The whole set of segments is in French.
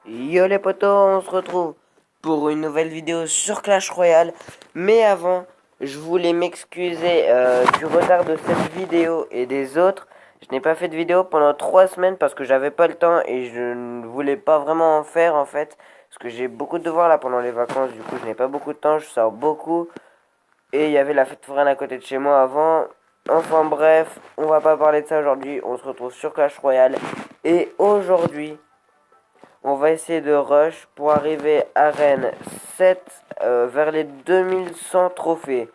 Yo les potos, on se retrouve pour une nouvelle vidéo sur Clash Royale. Mais avant, je voulais m'excuser du retard de cette vidéo et des autres. Je n'ai pas fait de vidéo pendant 3 semaines parce que j'avais pas le temps et je ne voulais pas vraiment en faire en fait. Parce que j'ai beaucoup de devoirs là pendant les vacances, du coup je n'ai pas beaucoup de temps, je sors beaucoup. Et il y avait la fête foraine à côté de chez moi avant. Enfin bref, on va pas parler de ça aujourd'hui, on se retrouve sur Clash Royale. Et aujourd'hui, on va essayer de rush pour arriver à Rennes 7 vers les 2100 trophées.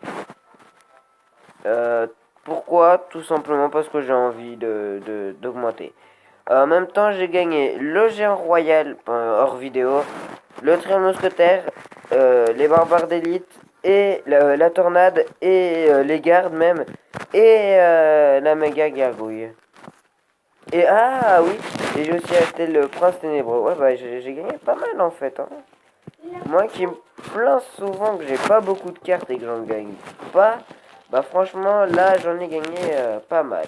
Euh, Pourquoi? Tout simplement parce que j'ai envie d'augmenter. En même temps, j'ai gagné le géant royal hors vidéo, le triangle mousquetaire, les barbares d'élite, et la tornade, et les gardes même, et la méga gargouille. Et ah oui, et j'ai aussi acheté le prince ténébreux. Ouais, bah j'ai gagné pas mal en fait. Hein. Moi qui me plains souvent que j'ai pas beaucoup de cartes et que j'en gagne pas, bah franchement là j'en ai gagné pas mal.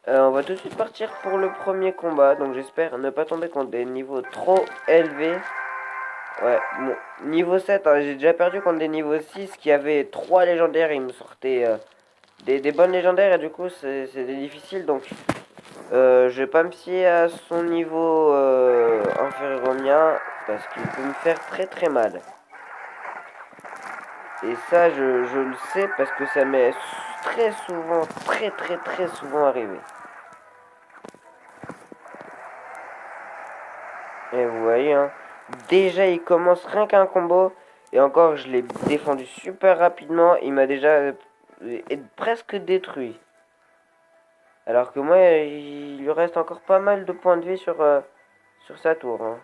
On va tout de suite partir pour le premier combat, donc j'espère ne pas tomber contre des niveaux trop élevés. Ouais, bon, niveau 7, hein, j'ai déjà perdu contre des niveaux 6 qui avaient 3 légendaires, ils me sortaient des bonnes légendaires et du coup c'est difficile, donc je vais pas me fier à son niveau inférieur au mien parce qu'il peut me faire très très mal. Et ça, je le sais parce que ça m'est très souvent, très souvent arrivé. Et vous voyez, hein, déjà il commence rien qu'un combo. Et encore, je l'ai défendu super rapidement. Il m'a déjà presque détruit. Alors que moi, il lui reste encore pas mal de points de vie sur sa tour. Hein.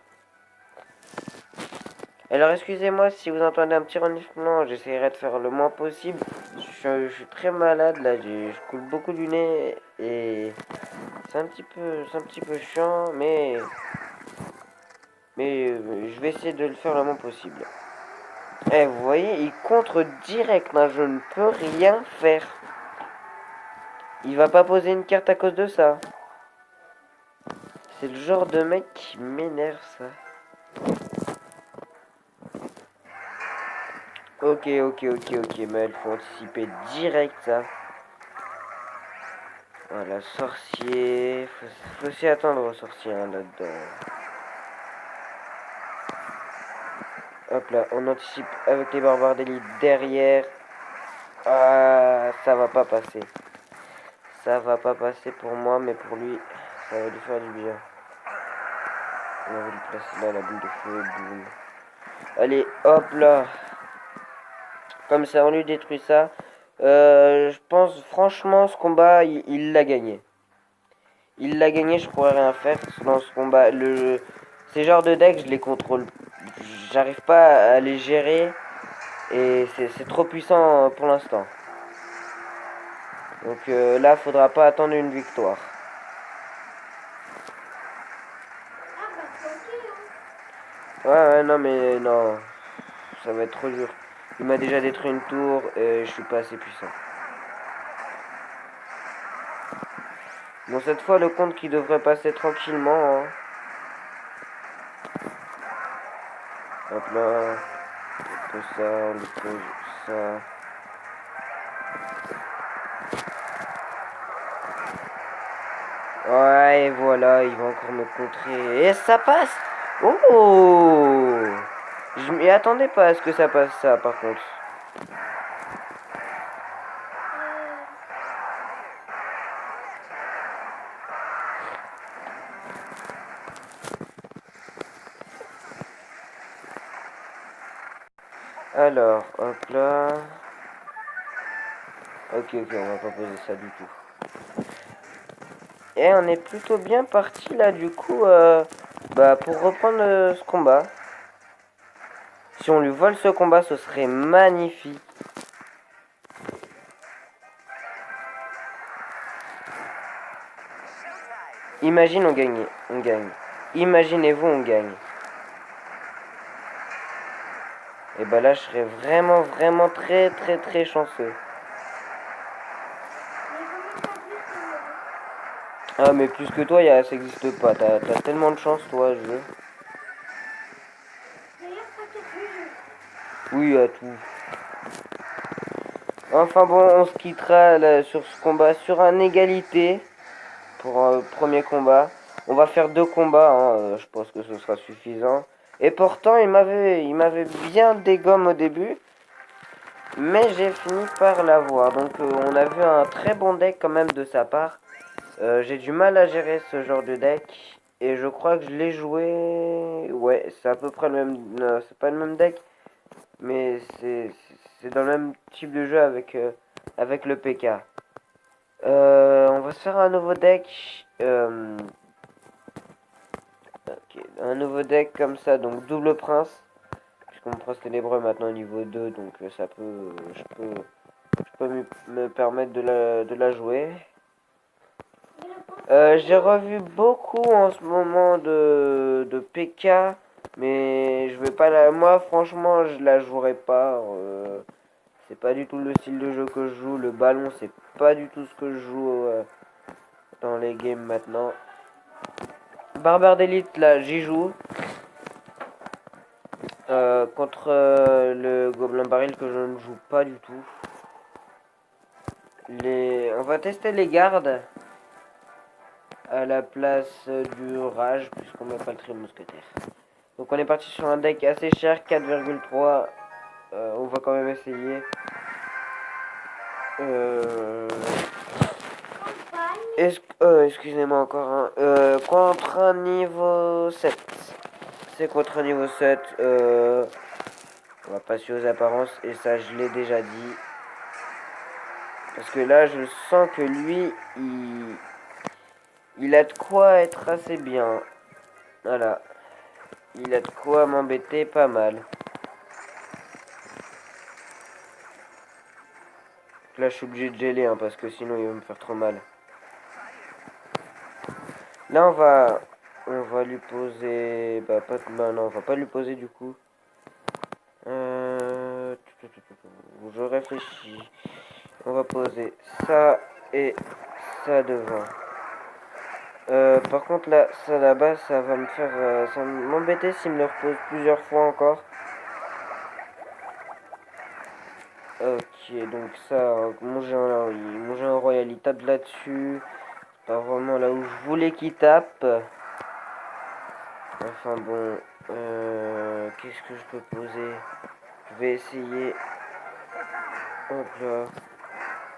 Alors excusez-moi si vous entendez un petit reniflement, j'essaierai de faire le moins possible. Je suis très malade là, je coule beaucoup du nez et c'est un petit peu chiant, mais je vais essayer de le faire le moins possible. Eh, vous voyez, il contre direct, hein, je ne peux rien faire. Il va pas poser une carte à cause de ça. C'est le genre de mec qui m'énerve ça. Ok, mais il faut anticiper direct ça. Voilà, sorcier. Faut s'y attendre au sorcier hein, là-dedans. Hop là, on anticipe avec les barbares d'élite derrière. Ah, ça va pas passer. Ça va pas passer pour moi, mais pour lui, ça va lui faire du bien. On va lui placer là la boule de feu, boum. Allez, hop là. Comme ça, on lui détruit ça. Je pense franchement, ce combat, il l'a gagné. Il l'a gagné, je pourrais rien faire dans ce combat. Ces genres de decks, je les contrôle. J'arrive pas à les gérer. Et c'est trop puissant pour l'instant. Donc là, faudra pas attendre une victoire. Ouais, non, mais non. Ça va être trop dur. Il m'a déjà détruit une tour et je suis pas assez puissant. Bon, cette fois, le compte qui devrait passer tranquillement. Hein. Hop là. On peut ça, on dépose ça. Ouais, et voilà, il va encore me contrer. Et ça passe. Oh, je m'y attendais pas à ce que ça passe ça, par contre. Alors, hop là. Ok, on va pas poser ça du tout. Et on est plutôt bien parti là, du coup, bah, pour reprendre ce combat. Si on lui vole ce combat, ce serait magnifique. Imagine on gagne. Imaginez-vous on gagne. Et bah là je serais vraiment très chanceux. Ah, mais plus que toi, ça existe pas. T'as tellement de chance, toi, jeu. Oui, à tout. Enfin bon, on se quittera là, sur ce combat sur un égalité pour premier combat. On va faire 2 combats, hein, je pense que ce sera suffisant. Et pourtant, il m'avait bien dégomme au début, mais j'ai fini par l'avoir. Donc on a vu un très bon deck quand même de sa part. J'ai du mal à gérer ce genre de deck. Et je crois que je l'ai joué... Ouais, c'est à peu près le même... Non, c'est pas le même deck. Mais c'est dans le même type de jeu avec le PK. On va se faire un nouveau deck. Ok, un nouveau deck comme ça. Donc double prince. Puisque mon prince ténébreux est maintenant niveau 2. Donc ça peut... Je peux me permettre de la jouer. J'ai revu beaucoup en ce moment de PK, mais je vais pas la. Moi, franchement, je la jouerai pas. C'est pas du tout le style de jeu que je joue. Le ballon, c'est pas du tout ce que je joue dans les games maintenant. Barbare d'élite, là, j'y joue. Contre le Gobelin Baril que je ne joue pas du tout. On va tester les gardes à la place du rage, puisqu'on met pas le trio mousquetaire. Donc on est parti sur un deck assez cher, 4,3. On va quand même essayer. Excusez-moi encore. Hein. Contre un niveau 7. C'est contre un niveau 7. On va passer aux apparences. Et ça, je l'ai déjà dit. Parce que là, je sens que lui, il a de quoi être assez bien. Voilà. Il a de quoi m'embêter pas mal. Là, je suis obligé de geler, hein, parce que sinon, il va me faire trop mal. Là, on va lui poser... Bah non, on va pas lui poser, du coup. Je réfléchis. On va poser ça et ça devant. Par contre, là, ça là-bas, ça va me faire... ça va m'embêter s'il me le repose plusieurs fois encore. Ok, donc ça, mon géant royal, il tape là-dessus. Pas vraiment là où je voulais qu'il tape. Enfin bon, qu'est-ce que je peux poser? Je vais essayer. Hop là,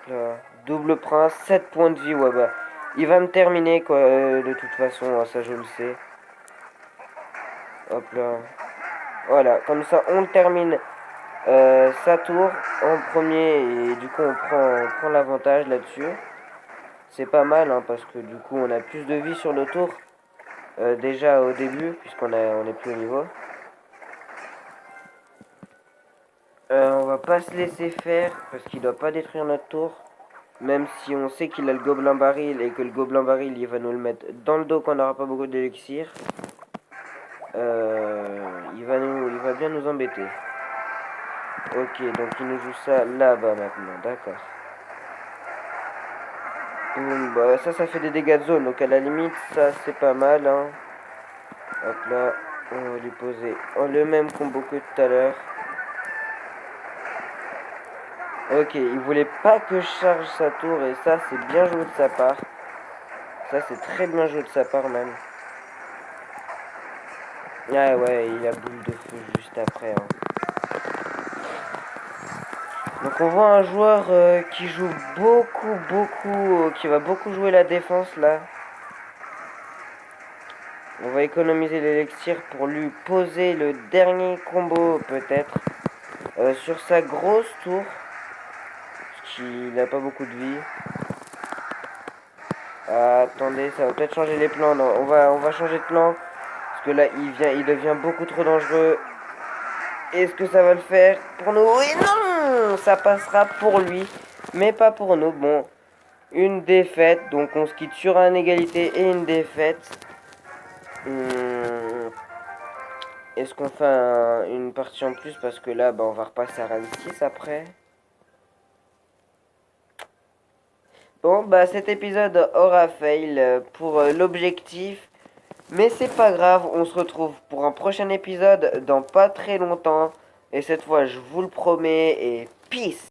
là. Double prince, 7 points de vie, ouais bah. Il va me terminer quoi, de toute façon, hein, ça je le sais. Hop là. Voilà, comme ça on termine sa tour en premier et du coup on prend l'avantage là-dessus. C'est pas mal hein, parce que du coup on a plus de vie sur le tour déjà au début on est plus au niveau. On va pas se laisser faire parce qu'il doit pas détruire notre tour. Même si on sait qu'il a le gobelin baril et que le gobelin baril il va nous le mettre dans le dos quand on n'aura pas beaucoup d'élixir. Il va bien nous embêter. Ok, donc il nous joue ça là-bas maintenant, d'accord. Bah, ça fait des dégâts de zone, donc à la limite, ça c'est pas mal. Hein. Hop là, on va lui poser le même combo que tout à l'heure. Ok, il voulait pas que je charge sa tour et ça c'est bien joué de sa part. Ça c'est très bien joué de sa part même. Ah ouais, il a boule de feu juste après. Hein. Donc on voit un joueur qui joue beaucoup, qui va beaucoup jouer la défense là. On va économiser l'élixir pour lui poser le dernier combo peut-être sur sa grosse tour. Parce qu'il n'a pas beaucoup de vie. Ah, attendez, ça va peut-être changer les plans. Non, on va changer de plan. Parce que là, il devient beaucoup trop dangereux. Est-ce que ça va le faire pour nous? Oui, non! Ça passera pour lui, mais pas pour nous. Bon, une défaite. Donc on se quitte sur une égalité et une défaite. Est-ce qu'on fait une partie en plus? Parce que là, bah, on va repasser à Rang 6 après. Bon, bah cet épisode aura fail pour l'objectif. Mais c'est pas grave, on se retrouve pour un prochain épisode dans pas très longtemps. Et cette fois, je vous le promets, et peace!